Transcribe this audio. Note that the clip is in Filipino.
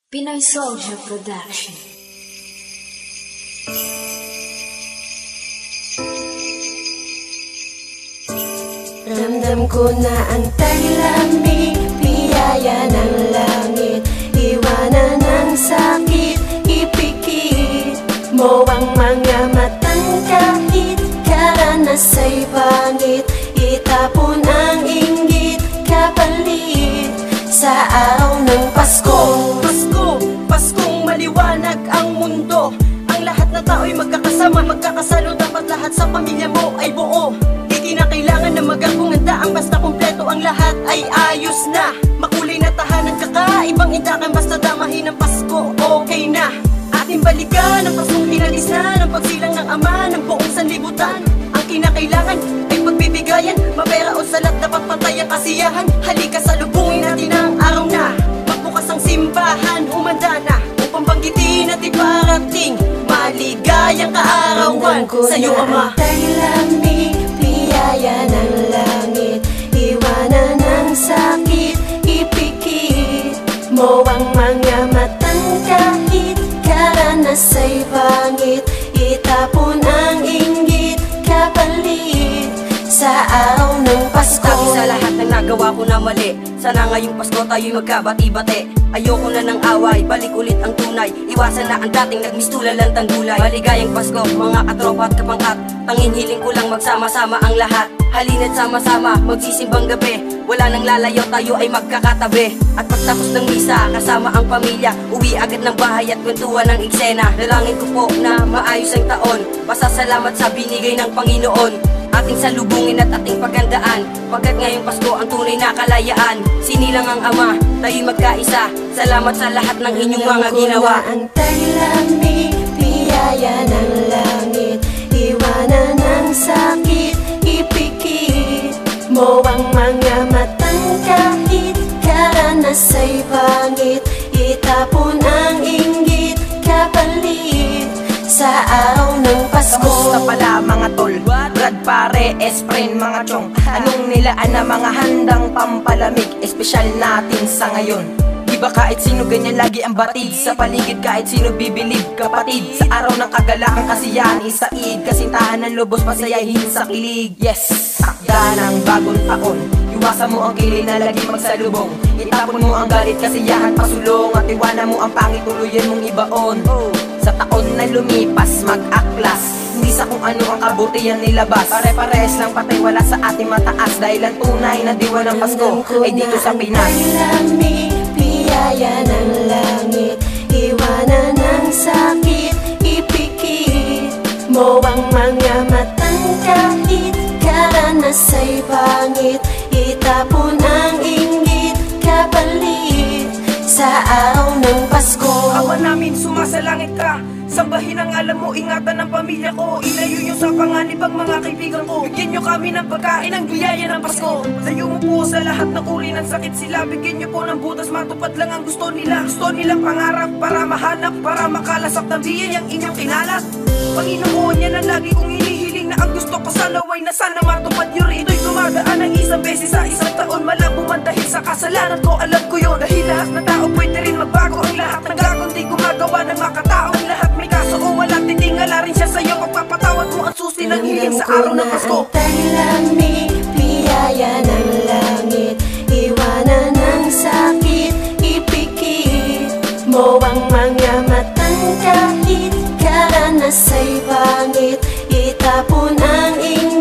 Pinoy Soldier Production. Ramdam ko na ang taglamig, biyaya ng langit, iwanan ng sakit, ipikit mo ang mga matang kahit karanas ay pangit, itapon ang inggit, kapalit sa araw ng Pasko. Paskong maliwanag ang mundo, ang lahat na tao'y magkakasama, magkakasalo, dapat lahat sa pamilya mo ay buo. Di kinakailangan na magagong handaan, basta kumpleto ang lahat ay ayos na. Makulay na tahanan, kakaibang indakan, basta damahin ang Pasko, okay na. Ating balikan ang Paskong inalis na ng pagsilang ng Ama ng buong sanlibutan. Ang kinakailangan ay pagbibigayan, mapera o salat, dapat pantay ang kasiyahan. Halika salubungin natin ang araw na, magbukas ang simbahan, umanda na upang banggitin at iparating maligayang kaarawan sa'yo, Ama. Taglamig, biyaya ng langit, iwanan ng sakit, ipikit mo ang mga matang kahit karanas ay pangit, itapon ang inggit, kapalit sa araw ng Pasko. Sabi sa lahat ng nagawa ko na mali, sana ngayong Pasko tayo'y magkabati-bati. Ayoko na ng away, balik ulit ang tunay, iwasan na ang dating nagmistula lang tanggulay. Maligayang Pasko, mga katropa at kapangkat, tanging hiling ko lang magsama-sama ang lahat. Halina't sama-sama, magsisimbang gabi, wala nang lalayo, tayo ay magkakatabi. At pagtapos ng misa, kasama ang pamilya, uwi agad ng bahay at kwentuhan ng eksena. Dalangin ko po na maayos ang taon, pasasalamat sa binigay ng Panginoon. Ating salubungin at ating paghandaan, pagkat ngayong Pasko ang tunay na kalayaan. Sinilang ang Ama, tayo'y magkaisa, salamat sa lahat ng inyong mga ginawa. Ang taglamig, biyaya ng langit, iwanan ng sakit, ipikit mo ang mga matang kahit karanas ay pangit, itapon ang inggit, kapalit sa araw ng Pasko. Kamusta pala mga tol, Brad, pare, S-friend, mga chong, anong nilaan na mga handang pampalamig, espesyal natin sa ngayon. Di ba kahit sino ganyan lagi ang batid, sa paligid kahit sino bibilib, kapatid. Sa araw ng kagalakan, kasiyahan, isaid, kasintahan ng lubos, pasayahin sa kilig. Yes, takda ng bagong taon, iwasan mo ang kilay na lagi magsalubong, itapon mo ang galit, kasiyahan, pasulong, at iwanan mo ang pangit, tuluyan mong ibaon. Sa taon na lumipas, mag-aklas, hindi sa kung ano ang kabutihan nilabas. Pare-pares lang patay, wala sa ating mataas, dahil ang tunay na diwa ng Pasko ay dito sa Pinas. Taglamig, biyaya ng langit, iwanan ng sakit, ipikit mo ang mga matang kahit karanas ay pangit, itapon ang inggit, kapalit sa araw ng Pasko. Ama namin, sumasalangit ka, sambahin ang alam mo, ingatan ng pamilya ko, ilayo nyo sa panganib ang mga kaibigan ko, bigyan nyo kami ng pagkain, ng biyaya ng Pasko. Layo mo po sa lahat ng uri ng sakit sila, bigyan nyo po ng butas, matupad lang ang gusto nila. Gusto nilang pangarap para mahanap, para makalasap ng biyayang inyong kinalat. Panginoon, yan ang lagi kong hinihiling, na ang gusto ko sa naway na sana matupad nyo rin. Ito'y dumadaan ng isang beses sa isang taon, malabo man dahil sa kasalanan ko, alam ko yun. Dahil lahat na tao pwede rin magbago, ang lahat ng gagawin di gumagawa ng makatao. Ang lahat may kaso o wala, titingala rin siya sa'yo, pagpapatawad mo ang susi ng hiling sa araw ng Pasko. Ang taglamig, biyaya ng langit, iwanan ng sakit, ipikit mo ang mga matang kahit karanas ay pangit, itapon ang inggit,